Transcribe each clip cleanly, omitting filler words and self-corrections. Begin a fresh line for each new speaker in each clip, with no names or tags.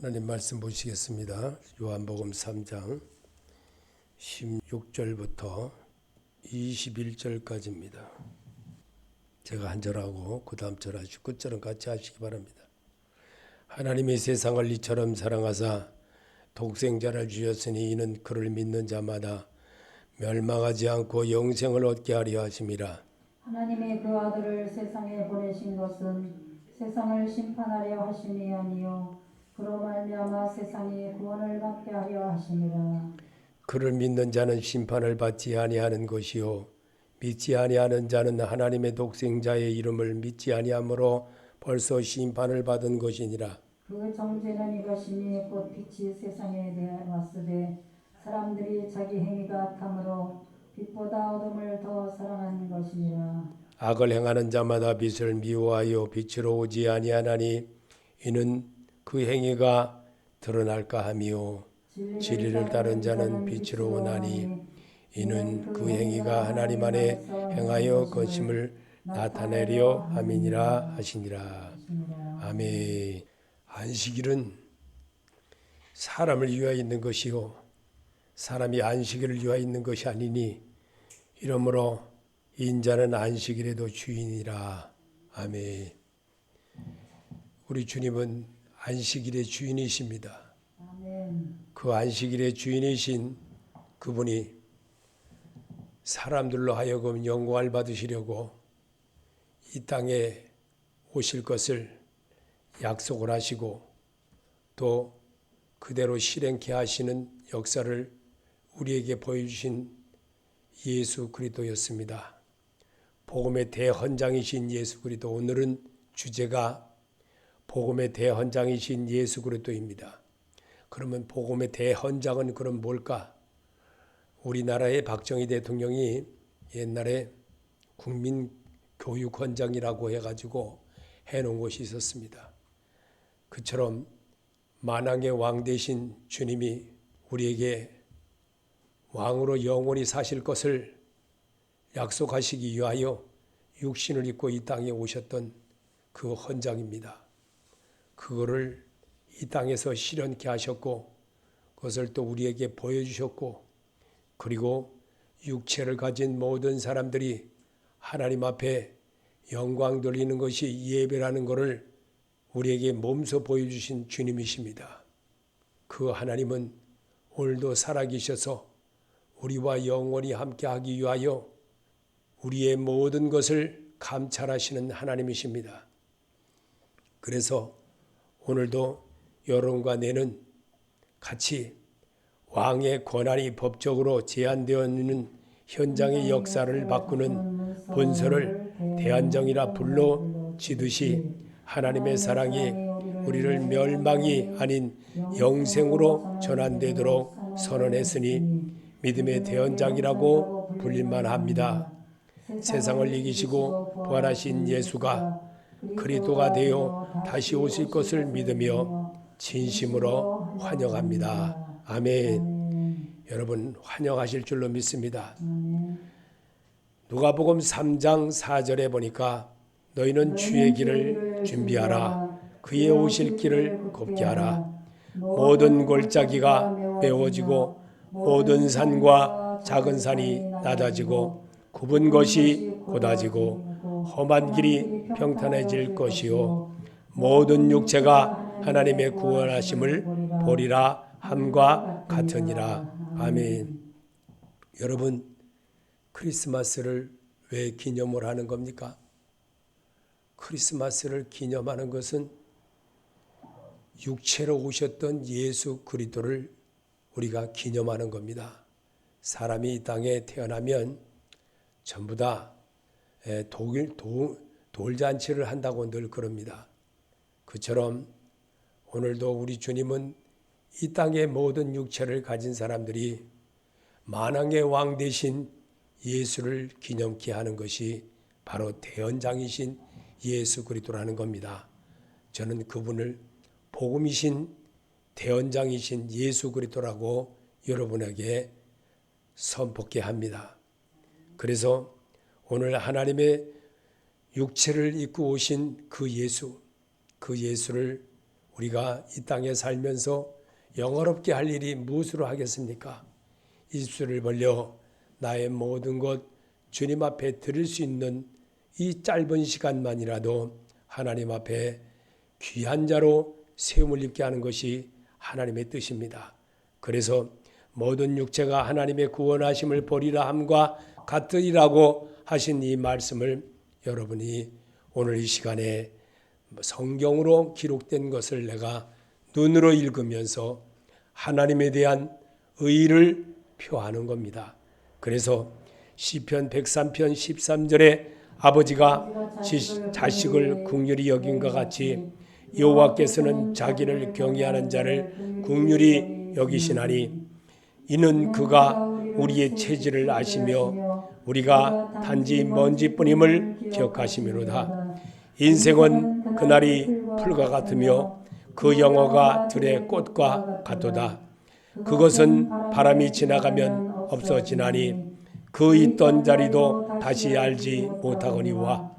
하나님 말씀 보시겠습니다. 요한복음 3장 16절부터 21절까지입니다. 제가 한 절하고 그 다음 절 하시고 끝절은 같이 하시기 바랍니다. 하나님이 세상을 이처럼 사랑하사 독생자를 주셨으니 이는 그를 믿는 자마다 멸망하지 않고 영생을 얻게 하려 하심이라.
하나님의 그 아들을 세상에 보내신 것은 세상을 심판하려 하심이 아니요 그로 말미암아 세상이 구원을 받게 하려 하심이라.
그를 믿는 자는 심판을 받지 아니하는 것이요 믿지 아니하는 자는 하나님의 독생자의 이름을 믿지 아니하므로 벌써 심판을 받은 것이니라.
그 정죄는 이것이니 곧 빛이 세상에 왔으되 사람들이 자기 행위가 악함으로 빛보다 어둠을 더 사랑한 것이니라.
악을 행하는 자마다 빛을 미워하여 빛으로 오지 아니하나니 이는 그 행위가 드러날까 하미요 진리를 따른 자는 빛으로 오나니 이는 그 행위가 하나님 안에 행하여 것임을 나타내려 함이니라 하시니라. 아멘. 안식일은 사람을 위하여 있는 것이요 사람이 안식일을 위하여 있는 것이 아니니 이러므로 인자는 안식일에도 주인이라. 아멘. 우리 주님은 안식일의 주인이십니다.
아멘.
그 안식일의 주인이신 그분이 사람들로 하여금 영광을 받으시려고 이 땅에 오실 것을 약속을 하시고 또 그대로 실행케 하시는 역사를 우리에게 보여주신 예수 그리스도였습니다. 복음의 대헌장이신 예수 그리스도. 오늘은 주제가 복음의 대헌장이신 예수 그리스도입니다. 그러면 복음의 대헌장은 그럼 뭘까? 우리나라의 박정희 대통령이 옛날에 국민교육헌장이라고 해가지고 해놓은 것이 있었습니다. 그처럼 만왕의 왕 되신 주님이 우리에게 왕으로 영원히 사실 것을 약속하시기 위하여 육신을 입고 이 땅에 오셨던 그 헌장입니다. 그거를 이 땅에서 실현케 하셨고 그것을 또 우리에게 보여주셨고 그리고 육체를 가진 모든 사람들이 하나님 앞에 영광 돌리는 것이 예배라는 것을 우리에게 몸소 보여주신 주님이십니다. 그 하나님은 오늘도 살아계셔서 우리와 영원히 함께하기 위하여 우리의 모든 것을 감찰하시는 하나님이십니다. 그래서 오늘도 여러분과 내는 같이 왕의 권한이 법적으로 제한되어 있는 현장의 역사를 바꾸는 본서를 대한정이라 불러지듯이 하나님의 사랑이 우리를 멸망이 아닌 영생으로 전환되도록 선언했으니 믿음의 대언장이라고 불릴만 합니다. 세상을 이기시고 부활하신 예수가 그리스도가 되어 다시 오실 것을 믿으며 진심으로 환영합니다. 아멘. 여러분 환영하실 줄로 믿습니다. 누가복음 3장 4절에 보니까 너희는 주의 길을 준비하라. 그의 오실 길을 곱게 하라. 모든 골짜기가 메워지고 모든 산과 작은 산이 낮아지고 굽은 것이 곧아지고 험한 길이 평탄해질 것이요 모든 육체가 하나님의 구원하심을 보리라 함과 같으니라. 아멘. 여러분 크리스마스를 왜 기념을 하는 겁니까? 크리스마스를 기념하는 것은 육체로 오셨던 예수 그리스도를 우리가 기념하는 겁니다. 사람이 이 땅에 태어나면 전부 다 돌잔치를 한다고 늘 그럽니다. 그처럼 오늘도 우리 주님은 이 땅의 모든 육체를 가진 사람들이 만왕의 왕 되신 예수를 기념케 하는 것이 바로 대언장이신 예수 그리스도라는 겁니다. 저는 그분을 복음이신 대언장이신 예수 그리스도라고 여러분에게 선포케 합니다. 그래서 오늘 하나님의 육체를 입고 오신 그 예수, 그 예수를 우리가 이 땅에 살면서 영화롭게 할 일이 무엇으로 하겠습니까? 입술을 벌려 나의 모든 것 주님 앞에 드릴 수 있는 이 짧은 시간만이라도 하나님 앞에 귀한 자로 세움을 입게 하는 것이 하나님의 뜻입니다. 그래서 모든 육체가 하나님의 구원하심을 보리라 함과 같으리라고 하신 이 말씀을 여러분이 오늘 이 시간에 성경으로 기록된 것을 내가 눈으로 읽으면서 하나님에 대한 의의를 표하는 겁니다. 그래서 시편 103편 13절에 아버지가 자식을 긍휼히 여긴 것 같이 여호와께서는 자기를 경외하는 자를 긍휼히 여기시나니 이는 그가 우리의 체질을 아시며 우리가 단지 먼지뿐임을 기억하시미로다. 인생은 그날이 풀과 같으며 그 영화가 들의 꽃과 같도다. 그것은 바람이 지나가면 없어지나니 그 있던 자리도 다시 알지 못하거니와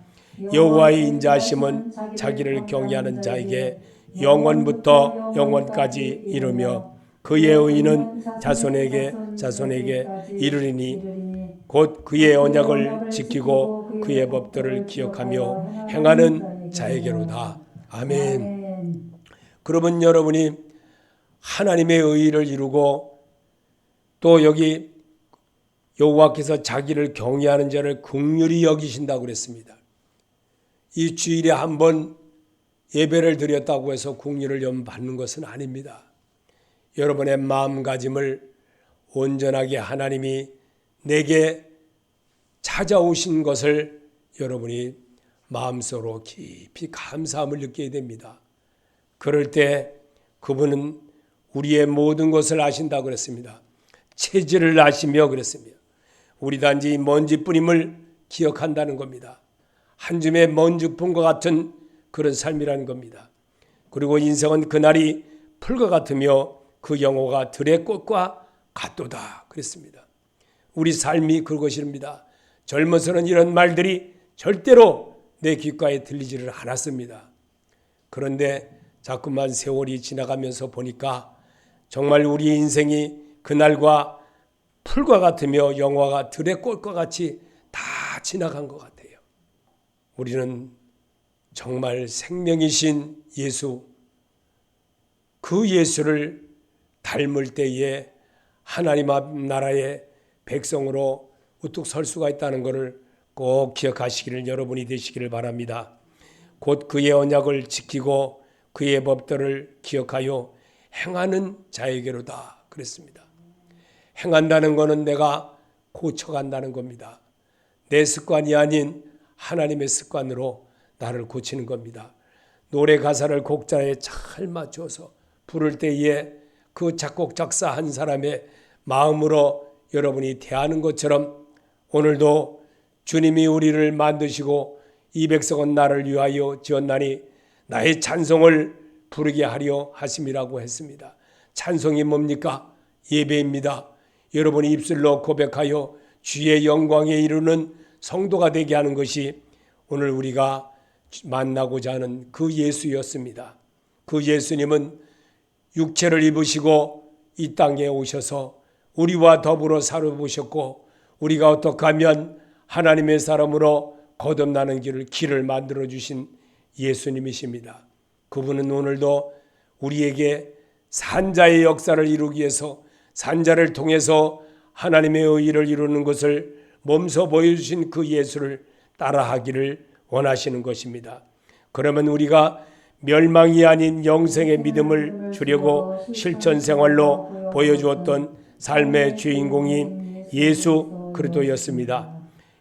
여호와의 인자하심은 자기를 경외하는 자에게 영원부터 영원까지 이르며 그의 의인은 자손에게 이르리니 곧 그의 언약을 지키고 그의 법들을 기억하며 행하는 자에게로다. 아멘. 그러면 여러분이 하나님의 의의를 이루고 또 여기 여호와께서 자기를 경외하는 자를 긍휼히 여기신다고 그랬습니다. 이 주일에 한 번 예배를 드렸다고 해서 긍휼을 받는 것은 아닙니다. 여러분의 마음가짐을 온전하게 하나님이 내게 찾아오신 것을 여러분이 마음속으로 깊이 감사함을 느끼게 됩니다. 그럴 때 그분은 우리의 모든 것을 아신다고 그랬습니다. 체질을 아시며 그랬습니다. 우리 단지 먼지뿐임을 기억한다는 겁니다. 한 줌의 먼지뿐과 같은 그런 삶이라는 겁니다. 그리고 인생은 그날이 풀과 같으며 그 영호가 들의 꽃과 같도다 그랬습니다. 우리 삶이 그것입니다. 젊어서는 이런 말들이 절대로 내 귓가에 들리지를 않았습니다. 그런데 자꾸만 세월이 지나가면서 보니까 정말 우리 인생이 그날과 풀과 같으며 영화가 들의 꽃과 같이 다 지나간 것 같아요. 우리는 정말 생명이신 예수, 그 예수를 닮을 때에 하나님 앞 나라의 백성으로 우뚝 설 수가 있다는 것을 꼭 기억하시기를 여러분이 되시기를 바랍니다. 곧 그의 언약을 지키고 그의 법들을 기억하여 행하는 자에게로다 그랬습니다. 행한다는 것은 내가 고쳐간다는 겁니다. 내 습관이 아닌 하나님의 습관으로 나를 고치는 겁니다. 노래 가사를 곡자에 잘 맞춰서 부를 때에 그 작곡 작사 한 사람의 마음으로 여러분이 대하는 것처럼 오늘도 주님이 우리를 만드시고 이 백성은 나를 위하여 지었나니 나의 찬송을 부르게 하려 하심이라고 했습니다. 찬송이 뭡니까? 예배입니다. 여러분이 입술로 고백하여 주의 영광에 이르는 성도가 되게 하는 것이 오늘 우리가 만나고자 하는 그 예수였습니다. 그 예수님은 육체를 입으시고 이 땅에 오셔서 우리와 더불어 살아보셨고 우리가 어떻게 하면 하나님의 사람으로 거듭나는 길을 만들어 주신 예수님이십니다. 그분은 오늘도 우리에게 산자의 역사를 이루기 위해서 산자를 통해서 하나님의 의의를 이루는 것을 몸소 보여주신 그 예수를 따라하기를 원하시는 것입니다. 그러면 우리가 멸망이 아닌 영생의 믿음을 주려고 실천 생활로 보여주었던 삶의 주인공인 예수 그리스도였습니다.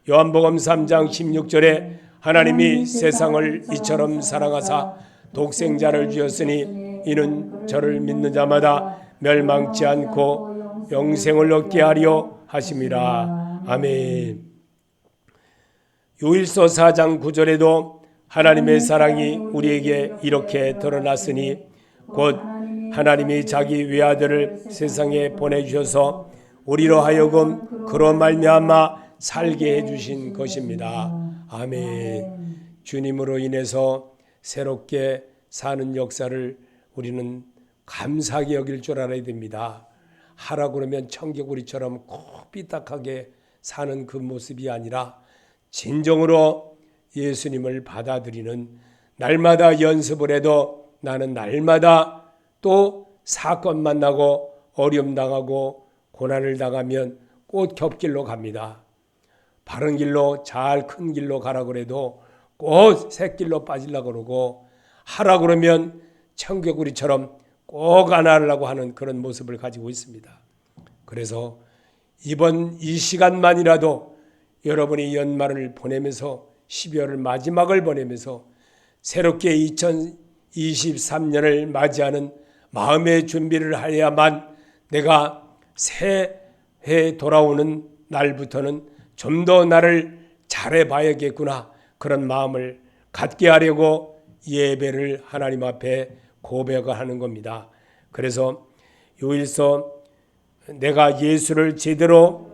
요한복음 3장 16절에 하나님이 세상을 이처럼 사랑하사 독생자를 주었으니 이는 저를 믿는 자마다 멸망치 않고 영생을 얻게 하려 하심이라. 아멘. 요일서 4장 9절에도 하나님의 사랑이 우리에게 이렇게 드러났으니 곧 하나님이 자기 외아들을 세상에 보내주셔서 우리로 하여금 그로 말미암아 살게 해주신 것입니다. 아멘. 주님으로 인해서 새롭게 사는 역사를 우리는 감사하게 여길 줄 알아야 됩니다. 하라 그러면 청개구리처럼 꼭 삐딱하게 사는 그 모습이 아니라 진정으로 예수님을 받아들이는, 날마다 연습을 해도 나는 날마다 또 사건 만나고 어려움 당하고 고난을 당하면 꼭 겹길로 갑니다. 바른 길로, 잘 큰 길로 가라 그래도 꼭 새길로 빠지려고 그러고, 하라 그러면 청개구리처럼 꼭 안 하려고 하는 그런 모습을 가지고 있습니다. 그래서 이번 이 시간만이라도 여러분이 연말을 보내면서 12월을 마지막을 보내면서 새롭게 2023년을 맞이하는 마음의 준비를 해야만 내가 새해 돌아오는 날부터는 좀 더 나를 잘해봐야겠구나, 그런 마음을 갖게 하려고 예배를 하나님 앞에 고백을 하는 겁니다. 그래서 요일서 내가 예수를 제대로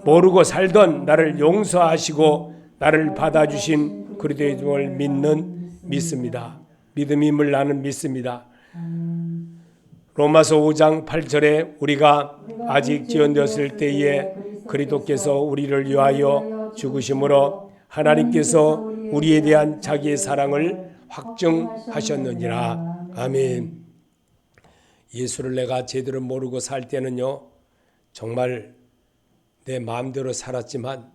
모르고 살던 나를 용서하시고 나를 받아주신 그리스도를 믿습니다. 믿음임을 나는 믿습니다. 로마서 5장 8절에 우리가 아직 지연되었을 때에 그리스도께서 우리를 위하여 죽으심으로 하나님께서 우리에 대한 자기의 사랑을 확증하셨느니라. 아멘. 예수를 내가 제대로 모르고 살 때는요, 정말 내 마음대로 살았지만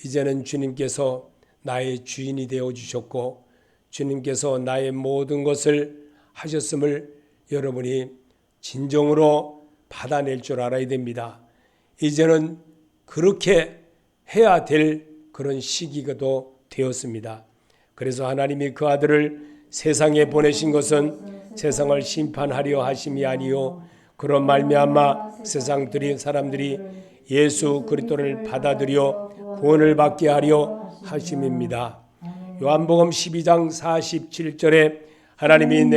이제는 주님께서 나의 주인이 되어 주셨고 주님께서 나의 모든 것을 하셨음을 여러분이 진정으로 받아낼 줄 알아야 됩니다. 이제는 그렇게 해야 될 그런 시기가 되었습니다. 그래서 하나님이 그 아들을 세상에 보내신 것은 세상을 심판하려 하심이 아니요 그런 말미암아 세상 사람들이 예수 그리스도를 받아들여 구원을 받게 하려 하심입니다. 요한복음 12장 47절에 하나님이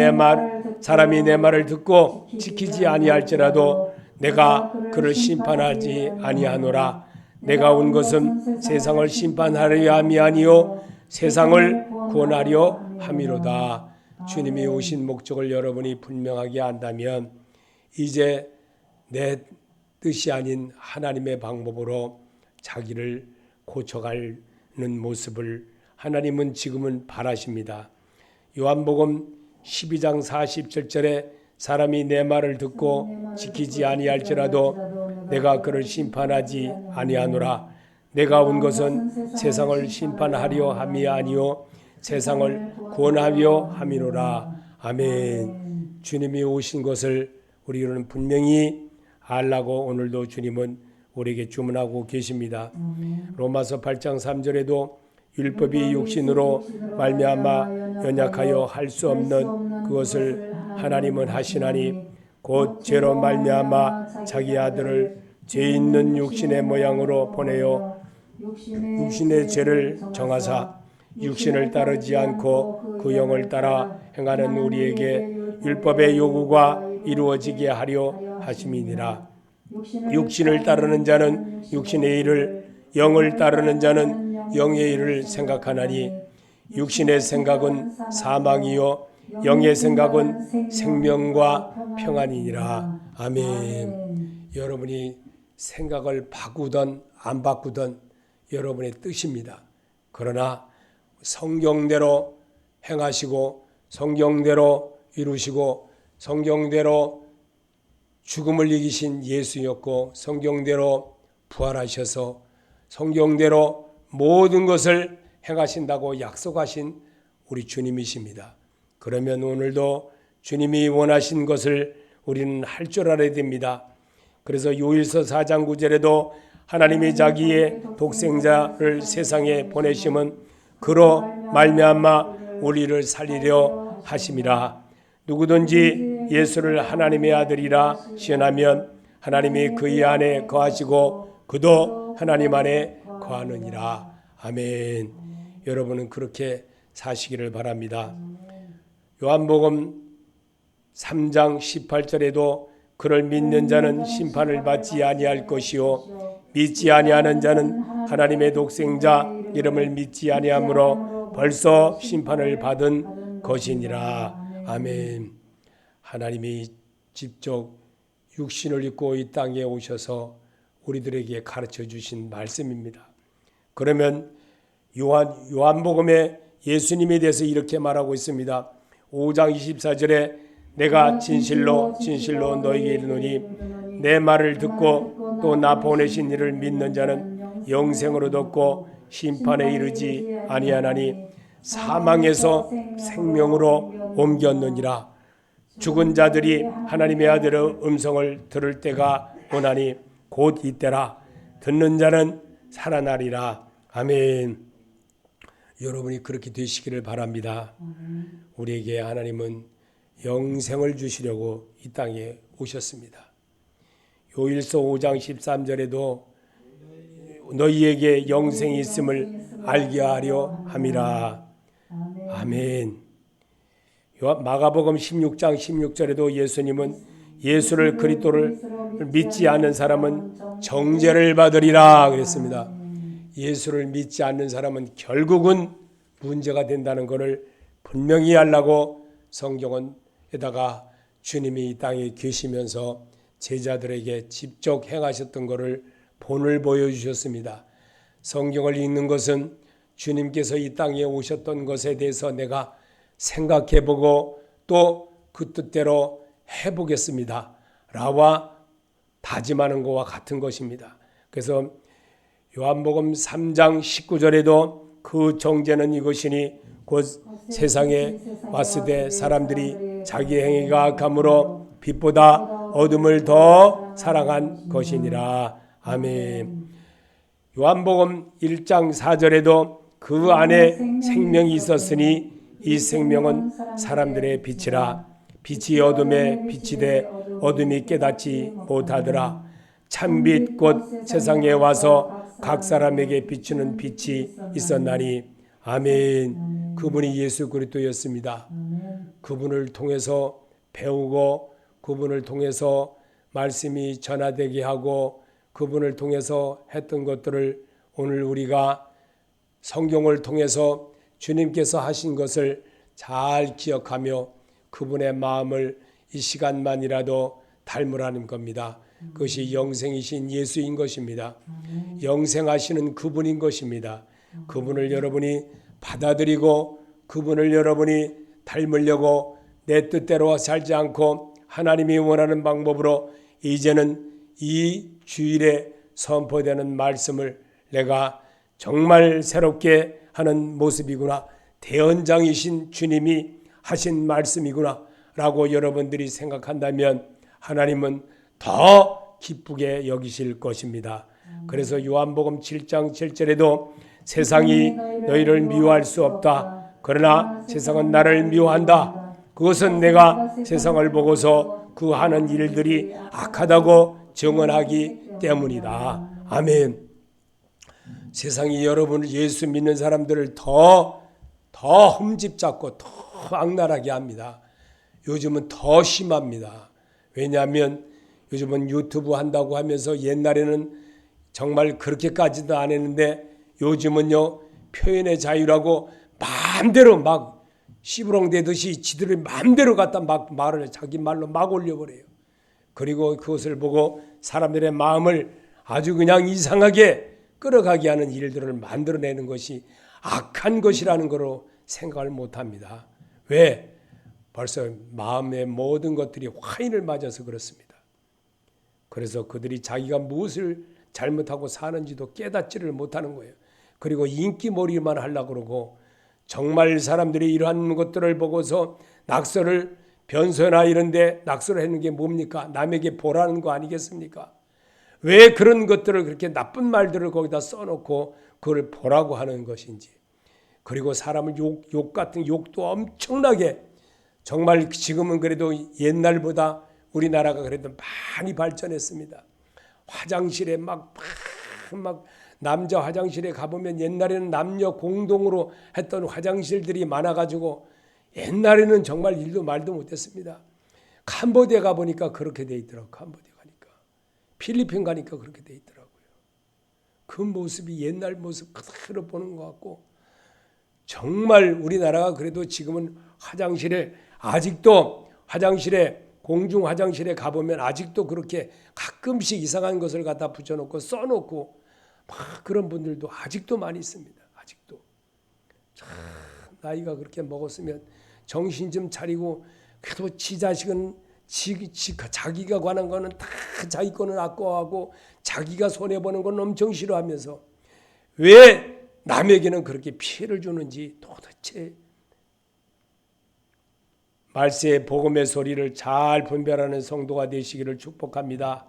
사람이 내 말을 듣고 지키지 아니할지라도 내가 그를 심판하지 아니하노라. 내가 온 것은 세상을 심판하려 함이 아니요 세상을 구원하려 함이로다. 주님이 오신 목적을 여러분이 분명하게 안다면 이제 내 뜻이 아닌 하나님의 방법으로 자기를 고쳐가는 모습을 하나님은 지금은 바라십니다. 요한복음 12장 47절에 사람이 내 말을 듣고 지키지 아니할지라도 내가 그를 심판하지 아니하노라. 내가 온 것은 세상을 심판하려 함이 아니요 세상을 구원하려 함이로라. 아멘. 주님이 오신 것을 우리는 분명히 알라고 오늘도 주님은 우리에게 주문하고 계십니다. 로마서 8장 3절에도 율법이 육신으로 말미암아 연약하여 할 수 없는 그것을 하나님은 하시나니 곧 죄로 말미암아 자기 아들을 죄 있는 육신의 모양으로 보내어 육신의 죄를 정하사 육신을 따르지 않고 그 영을 따라 행하는 우리에게 율법의 요구가 이루어지게 하려 하심이니라. 육신을 따르는 자는 육신의 일을, 영을 따르는 자는 영의 일을 생각하나니 육신의 생각은 사망이요 영의 생각은 생명과 평안이니라. 아멘. 여러분이 생각을 바꾸든 안 바꾸든 여러분의 뜻입니다. 그러나 성경대로 행하시고 성경대로 이루시고 성경대로 죽음을 이기신 예수였고 성경대로 부활하셔서 성경대로 모든 것을 행하신다고 약속하신 우리 주님이십니다. 그러면 오늘도 주님이 원하신 것을 우리는 할 줄 알아야 됩니다. 그래서 요일서 4장 9절에도 하나님이 자기의 독생자를 세상에 보내심은 그로 말미암아 우리를 살리려 하심이라. 누구든지 예수를 하나님의 아들이라 시인하면 하나님이 그의 안에 거하시고 그도 하나님 안에 거하느니라. 아멘. 여러분은 그렇게 사시기를 바랍니다. 요한복음 3장 18절에도 그를 믿는 자는 심판을 받지 아니할 것이요 믿지 아니하는 자는 하나님의 독생자 이름을 믿지 아니하므로 벌써 심판을 받은 것이니라. 아멘. 하나님이 직접 육신을 입고 이 땅에 오셔서 우리들에게 가르쳐 주신 말씀입니다. 그러면 요한복음에 예수님에 대해서 이렇게 말하고 있습니다. 5장 24절에 내가 진실로 진실로 너희에게 이르노니 내 말을 듣고 또 나 보내신 이를 믿는 자는 영생으로 얻고 심판에 이르지 아니하나니 사망에서 생명으로 옮겼느니라. 죽은 자들이 하나님의 아들의 음성을 들을 때가 오나니 곧 이때라. 듣는 자는 살아나리라. 아멘. 여러분이 그렇게 되시기를 바랍니다. 우리에게 하나님은 영생을 주시려고 이 땅에 오셨습니다. 요일서 5장 13절에도 너희에게 영생이 있음을 알게 하려 함이라. 아멘. 마가복음 16장 16절에도 예수님은 예수를 그리스도를 믿지 않는 사람은 정죄를 받으리라 그랬습니다. 예수를 믿지 않는 사람은 결국은 문제가 된다는 것을 분명히 하려고 성경에다가 주님이 이 땅에 계시면서 제자들에게 직접 행하셨던 것을 본을 보여주셨습니다. 성경을 읽는 것은 주님께서 이 땅에 오셨던 것에 대해서 내가 생각해보고 또 그 뜻대로 해보겠습니다 라와 다짐하는 것과 같은 것입니다. 그래서 요한복음 3장 19절에도 그 정죄는 이것이니 곧 세상에 왔을 때 사람들이 자기 행위가 악함으로 빛보다 어둠을 더 사랑한 것이니라. 아멘. 요한복음 1장 4절에도 그 안에 생명이 있었으니 이 생명은 사람들의 빛이라. 빛이 어둠에 비치되 어둠이 깨닫지 못하더라. 참빛 곧 세상에 와서 각 사람에게 비추는 빛이 있었나니. 아멘. 그분이 예수 그리스도였습니다. 그분을 통해서 배우고 그분을 통해서 말씀이 전하되게 하고 그분을 통해서 했던 것들을 오늘 우리가 성경을 통해서 주님께서 하신 것을 잘 기억하며 그분의 마음을 이 시간만이라도 닮으라는 겁니다. 그것이 영생이신 예수인 것입니다. 영생하시는 그분인 것입니다. 그분을 여러분이 받아들이고 그분을 여러분이 닮으려고 내 뜻대로 살지 않고 하나님이 원하는 방법으로 이제는 이 주일에 선포되는 말씀을 내가 정말 새롭게 하는 모습이구나. 대언장이신 주님이 하신 말씀이구나 라고 여러분들이 생각한다면 하나님은 더 기쁘게 여기실 것입니다. 그래서 요한복음 7장 7절에도 세상이 너희를 미워할 수 없다. 그러나 세상은 나를 미워한다. 그것은 내가 세상을 보고서 그 하는 일들이 악하다고 증언하기 때문이다. 아멘. 세상이 여러분을 예수 믿는 사람들을 더 흠집잡고 더 악랄하게 합니다. 요즘은 더 심합니다. 왜냐하면 요즘은 유튜브 한다고 하면서 옛날에는 정말 그렇게까지도 안 했는데 요즘은요 표현의 자유라고 마음대로 막 시부렁대듯이 지들이 마음대로 갖다 막 말을 자기 말로 막 올려버려요. 그리고 그것을 보고 사람들의 마음을 아주 그냥 이상하게 끌어가게 하는 일들을 만들어내는 것이 악한 것이라는 거로 생각을 못합니다. 왜? 벌써 마음의 모든 것들이 화인을 맞아서 그렇습니다. 그래서 그들이 자기가 무엇을 잘못하고 사는지도 깨닫지를 못하는 거예요. 그리고 인기몰이만 하려고 그러고 정말 사람들이 이러한 것들을 보고서 낙서를 변소나 이런 데 낙서를 하는 게 뭡니까? 남에게 보라는 거 아니겠습니까? 왜 그런 것들을 그렇게 나쁜 말들을 거기다 써놓고 그걸 보라고 하는 것인지. 그리고 사람을 욕 같은 욕도 엄청나게 정말 지금은 그래도 옛날보다 우리나라가 그래도 많이 발전했습니다. 화장실에 막 남자 화장실에 가보면 옛날에는 남녀 공동으로 했던 화장실들이 많아가지고 옛날에는 정말 일도 말도 못했습니다. 캄보디아 가보니까 그렇게 돼 있더라고요. 캄보디아 가니까. 필리핀 가니까 그렇게 돼 있더라고요. 그 모습이 옛날 모습 그대로 보는 것 같고 정말 우리나라가 그래도 지금은 화장실에 아직도 화장실에 공중 화장실에 가보면 아직도 그렇게 가끔씩 이상한 것을 갖다 붙여놓고 써놓고 막 그런 분들도 아직도 많이 있습니다. 아직도 참 나이가 그렇게 먹었으면 정신 좀 차리고 그래도 지 자식은 자기가 관한 거는 다 자기 거는 아까워하고 자기가 손해보는 건 엄청 싫어하면서 왜 남에게는 그렇게 피해를 주는지 도대체 말세의 복음의 소리를 잘 분별하는 성도가 되시기를 축복합니다.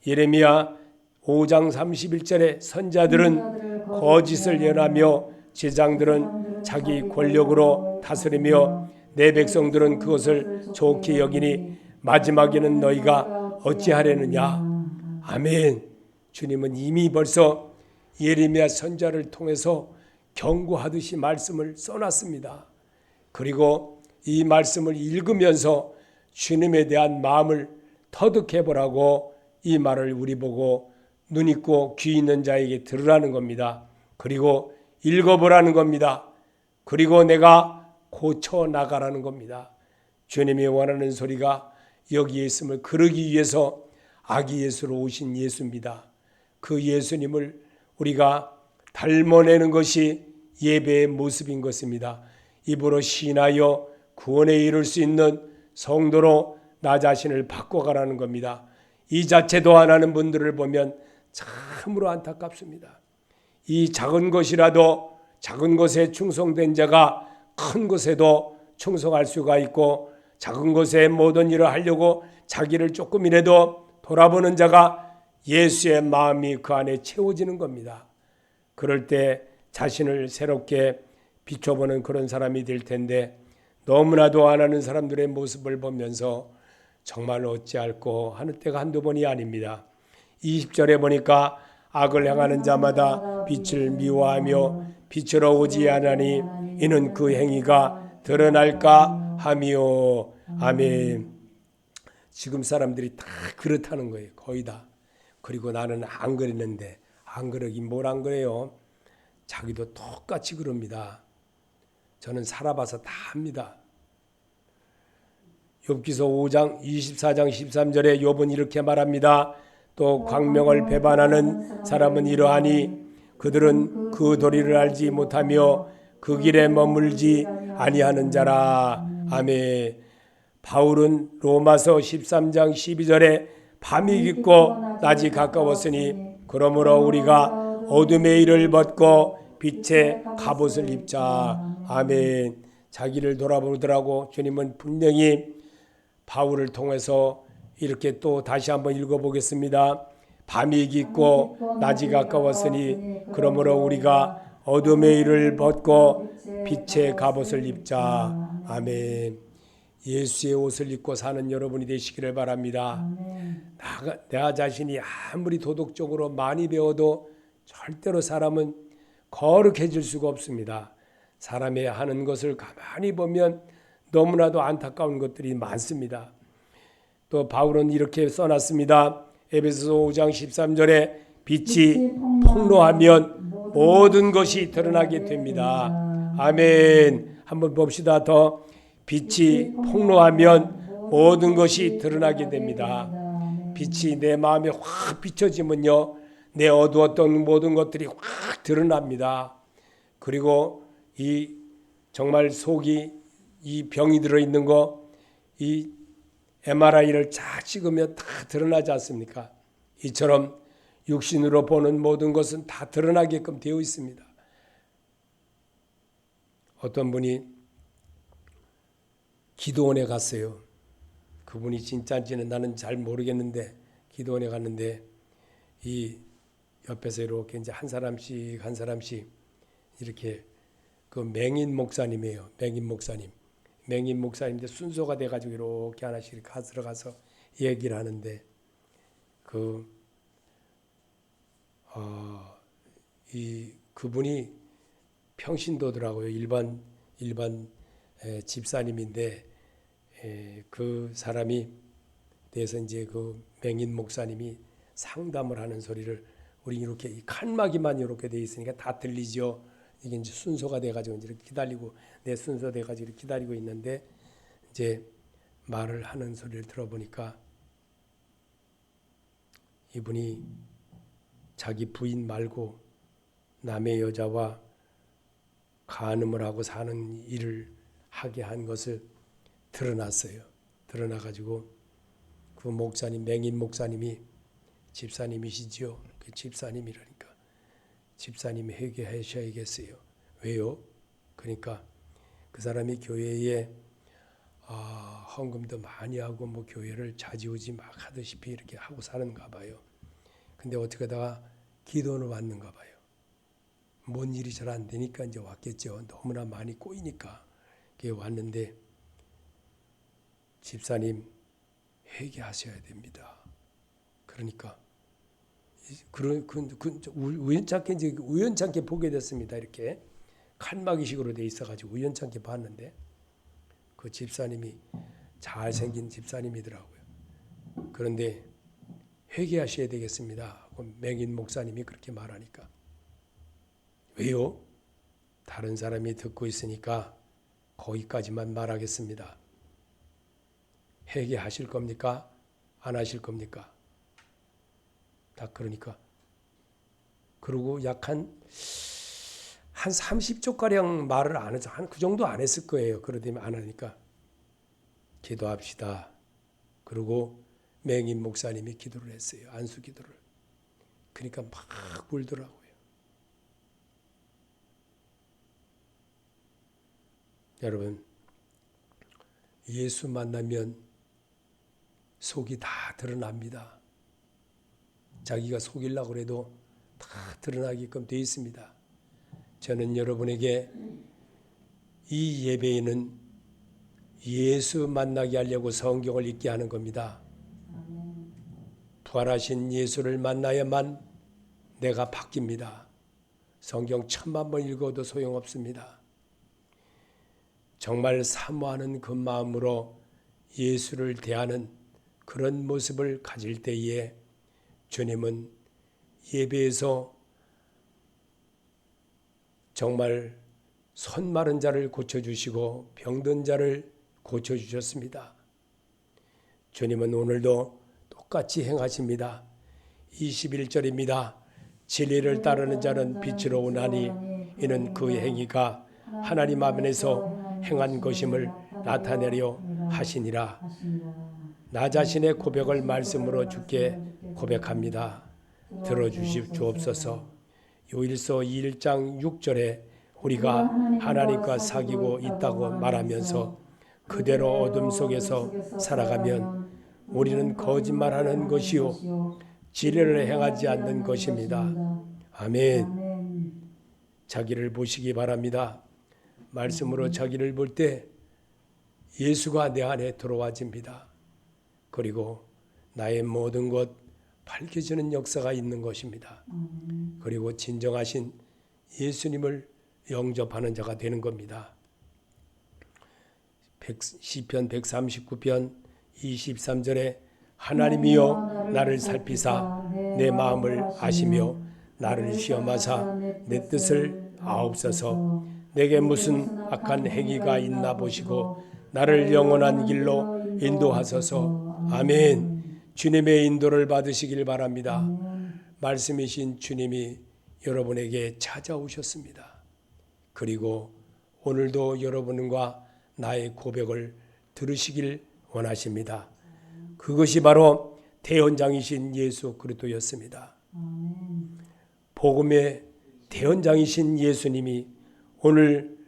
예레미야 5장 31절에 선자들은 거짓을 예언하며 제장들은 자기 권력으로 다스리며 내 백성들은 그것을 좋게 여기니 마지막에는 너희가 어찌하려느냐. 아멘. 주님은 이미 벌써 예레미야 선자를 통해서 경고하듯이 말씀을 써놨습니다. 그리고 이 말씀을 읽으면서 주님에 대한 마음을 터득해보라고 이 말을 우리 보고 눈 있고 귀 있는 자에게 들으라는 겁니다. 그리고 읽어보라는 겁니다. 그리고 내가 고쳐나가라는 겁니다. 주님이 원하는 소리가 여기에 있음을 그러기 위해서 아기 예수로 오신 예수입니다. 그 예수님을 우리가 닮아내는 것이 예배의 모습인 것입니다. 입으로 시인하여 구원에 이를 수 있는 성도로 나 자신을 바꿔가라는 겁니다. 이 자체도 안 하는 분들을 보면 참으로 안타깝습니다. 이 작은 것이라도 작은 것에 충성된 자가 큰 것에도 충성할 수가 있고 작은 것에 모든 일을 하려고 자기를 조금이라도 돌아보는 자가 예수의 마음이 그 안에 채워지는 겁니다. 그럴 때 자신을 새롭게 비춰보는 그런 사람이 될 텐데 너무나도 안 하는 사람들의 모습을 보면서 정말 어찌할꼬 하는 때가 한두 번이 아닙니다. 20절에 보니까 악을 행하는 자마다 빛을 미워하며 빛으로 오지 않으니 이는 그 행위가 드러날까 하미요. 아멘. 지금 사람들이 다 그렇다는 거예요. 거의 다. 그리고 나는 안 그랬는데 안 그러긴 뭘 안 그래요. 자기도 똑같이 그럽니다. 저는 살아봐서 다 합니다. 욥기서 5장 24장 13절에 욥은 이렇게 말합니다. 또 광명을 배반하는 사람은 이러하니 그들은 그 도리를 알지 못하며 그 길에 머물지 아니하는 자라. 아멘. 바울은 로마서 13장 12절에 밤이 깊고 낮이 가까웠으니 그러므로 우리가 어둠의 일을 벗고 빛의 갑옷을 입자. 아멘. 자기를 돌아보더라고 주님은 분명히 바울을 통해서 이렇게 또 다시 한번 읽어보겠습니다. 밤이 깊고 낮이 가까웠으니 그러므로 우리가 어둠의 일을 벗고 빛의 갑옷을 입자. 아멘. 예수의 옷을 입고 사는 여러분이 되시기를 바랍니다. 나 자신이 아무리 도덕적으로 많이 배워도 절대로 사람은 거룩해질 수가 없습니다. 사람이 하는 것을 가만히 보면 너무나도 안타까운 것들이 많습니다. 또 바울은 이렇게 써놨습니다. 에베소서 5장 13절에 빛이 폭로하면 모든 것이 드러나게 됩니다. 아멘. 한번 봅시다. 더 빛이 폭로하면 모든 것이 드러나게 됩니다. 빛이 내 마음에 확 비춰지면요, 내 어두웠던 모든 것들이 확 드러납니다. 그리고 이 정말 속이 이 병이 들어있는 거, 이 MRI를 잘 찍으면 다 드러나지 않습니까? 이처럼 육신으로 보는 모든 것은 다 드러나게끔 되어 있습니다. 어떤 분이 기도원에 갔어요. 그분이 진짜인지는 나는 잘 모르겠는데 기도원에 갔는데 이 옆에서 이렇게 이제 한 사람씩 이렇게 그 맹인 목사님이에요. 맹인 목사님인데 순서가 돼가지고 이렇게 하나씩 이렇게 들어가서 얘기를 하는데 그분이 평신도더라고요. 일반 집사님인데 그 사람이 대해서 이제 그 맹인 목사님이 상담을 하는 소리를 우리 이렇게 칸막이만 이렇게 돼 있으니까 다 들리죠. 이게 이제 순서가 돼가지고 이제 기다리고 내 순서 돼가지고 기다리고 있는데 이제 말을 하는 소리를 들어보니까 이분이 자기 부인 말고 남의 여자와 간음을 하고 사는 일을 하게 한 것을 드러났어요. 드러나가지고 그 목사님, 맹인 목사님이 집사님이시지요. 그 집사님이라니까. 집사님이 회개하셔야겠어요. 왜요? 그러니까 그 사람이 교회에 헌금도 많이 하고 뭐 교회를 좌지우지 막 하듯이 이렇게 하고 사는가 봐요. 근데 어떻게 하다가 기도는 왔는가 봐요. 뭔 일이 잘 안 되니까 이제 왔겠죠. 너무나 많이 꼬이니까. 그게 왔는데 집사님 회개하셔야 됩니다. 그러니까 우연찮게 보게 됐습니다. 이렇게 칸막이식으로 돼 있어가지고 우연찮게 봤는데 그 집사님이 잘생긴 집사님이더라고요. 그런데 회개하셔야 되겠습니다. 맹인 목사님이 그렇게 말하니까 왜요? 다른 사람이 듣고 있으니까 거기까지만 말하겠습니다. 회개하실 겁니까? 안 하실 겁니까? 딱 그러니까 그러고 약 한 30초가량 말을 안 해서 한 그 정도 안 했을 거예요. 그러더니 안 하니까 기도합시다. 그리고 맹인 목사님이 기도를 했어요. 안수 기도를. 그러니까 막 울더라고요. 여러분, 예수 만나면 속이 다 드러납니다. 자기가 속이려고 해도 다 드러나게끔 되어 있습니다. 저는 여러분에게 이 예배에는 예수 만나게 하려고 성경을 읽게 하는 겁니다. 부활하신 예수를 만나야만 내가 바뀝니다. 성경 1000만 번 읽어도 소용없습니다. 정말 사모하는 그 마음으로 예수를 대하는 그런 모습을 가질 때에 주님은 예배에서 정말 손 마른 자를 고쳐주시고 병든 자를 고쳐주셨습니다. 주님은 오늘도 똑같이 행하십니다. 21절입니다. 진리를 따르는 자는 빛으로 오나니 이는 그 행위가 하나님 앞에서 행한 것임을 나타내려 하시니라. 나 자신의 고백을 말씀으로 주께 고백합니다. 들어주시옵소서. 요일서 1장 6절에 우리가 하나님과 사귀고 있다고 말하면서 그대로 어둠 속에서 살아가면 우리는 거짓말하는 것이요 진리를 행하지 않는 것입니다. 아멘. 자기를 보시기 바랍니다. 말씀으로 자기를 볼 때 예수가 내 안에 들어와집니다. 그리고 나의 모든 것 밝혀지는 역사가 있는 것입니다. 그리고 진정하신 예수님을 영접하는 자가 되는 겁니다. 시편 139편 23절에 하나님이여 나를 살피사 내 마음을 아시며 나를 시험하사 내 뜻을 아옵소서. 내게 무슨 악한 행위가 있나 보시고 나를 영원한 길로 인도하소서. 아멘. 주님의 인도를 받으시길 바랍니다. 말씀이신 주님이 여러분에게 찾아오셨습니다. 그리고 오늘도 여러분과 나의 고백을 들으시길 원하십니다. 그것이 바로 대언장이신 예수 그리스도였습니다. 복음의 대언장이신 예수님이 오늘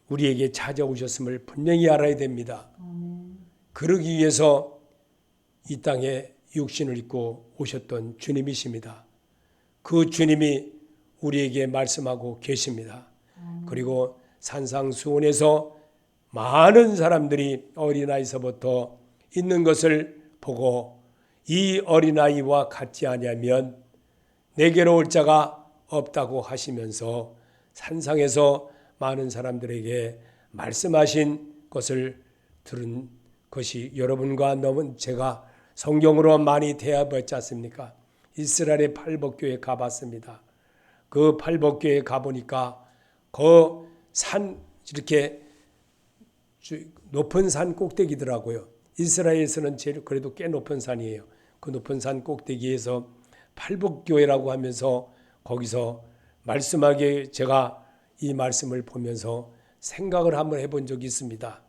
우리에게 찾아오셨음을 분명히 알아야 됩니다. 그러기 위해서 이 땅에 육신을 입고 오셨던 주님이십니다. 그 주님이 우리에게 말씀하고 계십니다. 그리고 산상수훈에서 많은 사람들이 어린아이서부터 있는 것을 보고 이 어린아이와 같지 아니하면 내게로 올 자가 없다고 하시면서 산상에서 많은 사람들에게 말씀하신 것을 들은 것이 여러분과 너무 제가 성경으로 많이 대화했지 않습니까? 이스라엘의 팔복교에 가봤습니다. 그 팔복교에 가보니까 그 산 이렇게 높은 산 꼭대기더라고요. 이스라엘에서는 제일 그래도 꽤 높은 산이에요. 그 높은 산 꼭대기에서 팔복교회라고 하면서 거기서 말씀하게 제가 이 말씀을 보면서 생각을 한번 해본 적이 있습니다.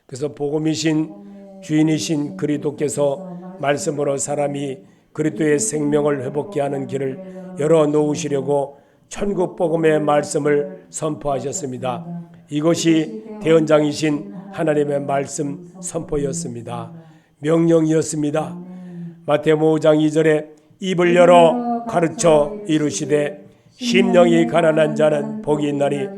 그래서 복음이신 주인이신 그리스도께서 말씀으로 사람이 그리스도의 생명을 회복케 하는 길을 열어 놓으시려고 천국 복음의 말씀을 선포하셨습니다. 이것이 대언장이신 하나님의 말씀 선포였습니다. 명령이었습니다. 마태복음 5장 2절에 입을 열어 가르쳐 이루시되 심령이 가난한 자는 복이 있나니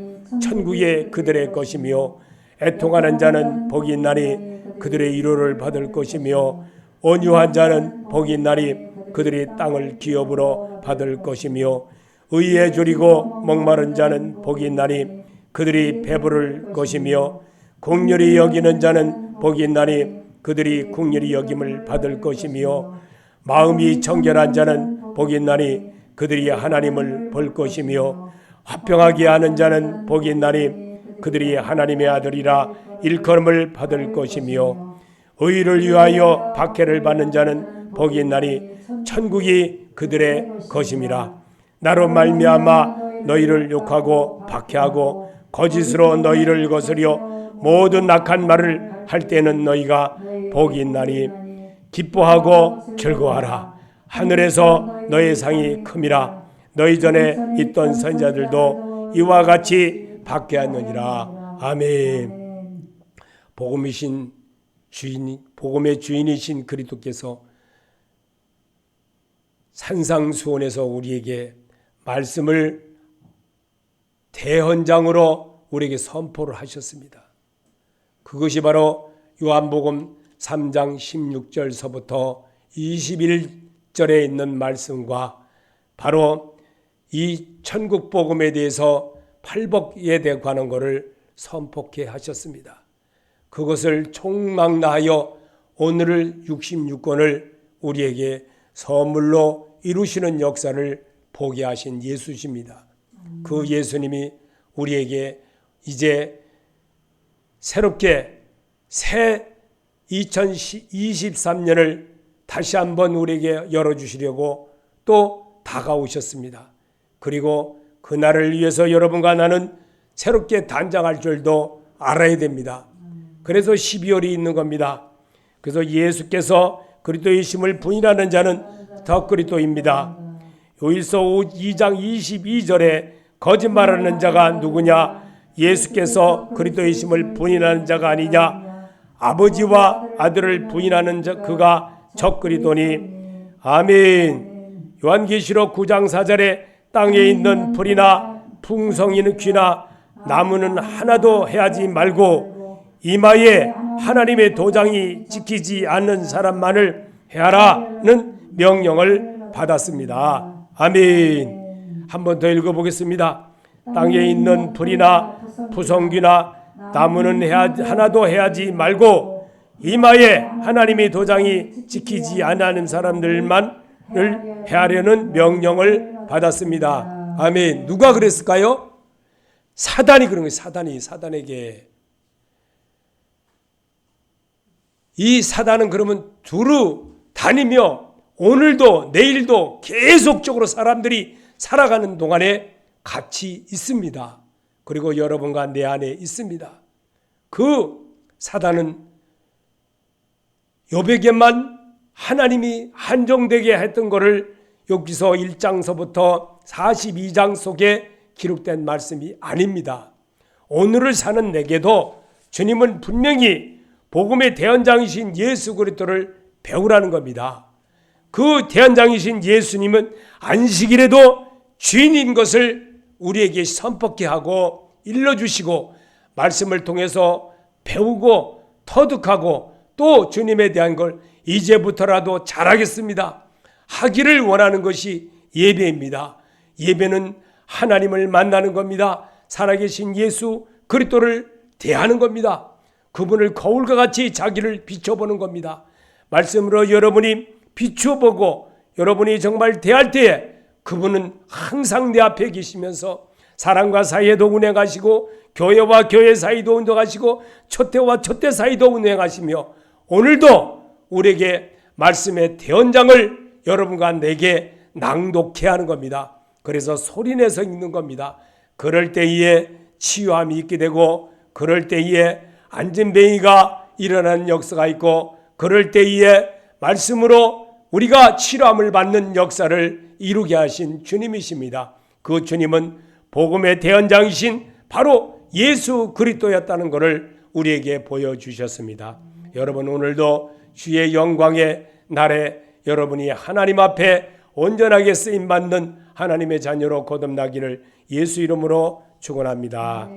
천국이 그들의 것이며 애통하는 자는 복이 있나니 그들의 위로를 받을 것이며 온유한 자는 복이 있나니 그들이 땅을 기업으로 받을 것이며 의에 줄이고 목마른 자는 복이 있나니 그들이 배부를 것이며 긍휼히 여기는 자는 복이 있나니 그들이 긍휼히 여김을 받을 것이며 마음이 정결한 자는 복이 있나니 그들이 하나님을 볼 것이며 화평하게 하는 자는 복이 있나니 그들이 하나님의 아들이라 일컬음을 받을 것이며 의를 위하여 박해를 받는 자는 복이 있나니 천국이 그들의 것임이라. 나로 말미암아 너희를 욕하고 박해하고 거짓으로 너희를 거스려 모든 악한 말을 할 때는 너희가 복이 있나니 기뻐하고 즐거워하라. 하늘에서 너희 상이 큼이라. 너희 전에 있던 선지자들도 이와 같이 박해하느니라. 아멘. 복음이신 주인, 복음의 주인이신 그리스도께서 산상수훈에서 우리에게 말씀을 대헌장으로 우리에게 선포를 하셨습니다. 그것이 바로 요한복음 3장 16절서부터 21절에 있는 말씀과 바로 이 천국 복음에 대해서 팔복에 대해 관한 것을 선포케 하셨습니다. 그것을 총망라하여 오늘을 66권을 우리에게 선물로 이루시는 역사를 보게 하신 예수십니다. 그 예수님이 우리에게 이제 새롭게 새 2023년을 다시 한번 우리에게 열어주시려고 또 다가오셨습니다. 그리고 그날을 위해서 여러분과 나는 새롭게 단장할 줄도 알아야 됩니다. 그래서 12월이 있는 겁니다. 그래서 예수께서 그리스도이심을 부인하는 자는 더 그리스도입니다. 요일서 2장 22절에 거짓말하는 자가 누구냐? 예수께서 그리스도이심을 부인하는 자가 아니냐? 아버지와 아들을 부인하는 자 그가 적그리스도니. 아멘. 요한계시록 9장 4절에 땅에 있는 풀이나 풍성이는 귀나 나무는 하나도 해하지 말고 이마에 하나님의 도장이 찍히지 않는 사람만을 해하라는 명령을 받았습니다. 아멘. 한 번 더 읽어보겠습니다. 땅에 있는 풀이나 푸성귀나 나무는 하나도 해하지 말고 이마에 하나님의 도장이 찍히지 않는 사람들만을 해하려는 명령을 받았습니다. 아멘. 누가 그랬을까요? 사단이 그런 거예요. 사단에게. 이 사단은 그러면 두루 다니며 오늘도 내일도 계속적으로 사람들이 살아가는 동안에 같이 있습니다. 그리고 여러분과 내 안에 있습니다. 그 사단은 욥에게만 하나님이 한정되게 했던 것을 욥기서 1장서부터 42장 속에 기록된 말씀이 아닙니다. 오늘을 사는 내게도 주님은 분명히 복음의 대언장이신 예수 그리스도를 배우라는 겁니다. 그 대언장이신 예수님은 안식일에도 주인인 것을 우리에게 선포케 하고 일러주시고 말씀을 통해서 배우고 터득하고 또 주님에 대한 걸 이제부터라도 잘하겠습니다 하기를 원하는 것이 예배입니다. 예배는 하나님을 만나는 겁니다. 살아계신 예수 그리스도를 대하는 겁니다. 그분을 거울과 같이 자기를 비춰보는 겁니다. 말씀으로 여러분이 비춰보고 여러분이 정말 대할 때에 그분은 항상 내 앞에 계시면서 사람과 사이에도 운행하시고 교회와 교회 사이도 운동하시고 촛대와 촛대 사이도 운행하시며 오늘도 우리에게 말씀의 대언장을 여러분과 내게 낭독해 하는 겁니다. 그래서 소리내서 읽는 겁니다. 그럴 때에 치유함이 있게 되고 그럴 때에 안진뱅이가 일어나는 역사가 있고 그럴 때에 말씀으로 우리가 치료함을 받는 역사를 이루게 하신 주님이십니다. 그 주님은 복음의 대언장이신 바로 예수 그리스도였다는 것을 우리에게 보여주셨습니다. 여러분 오늘도 주의 영광의 날에 여러분이 하나님 앞에 온전하게 쓰임받는 하나님의 자녀로 거듭나기를 예수 이름으로 축원합니다.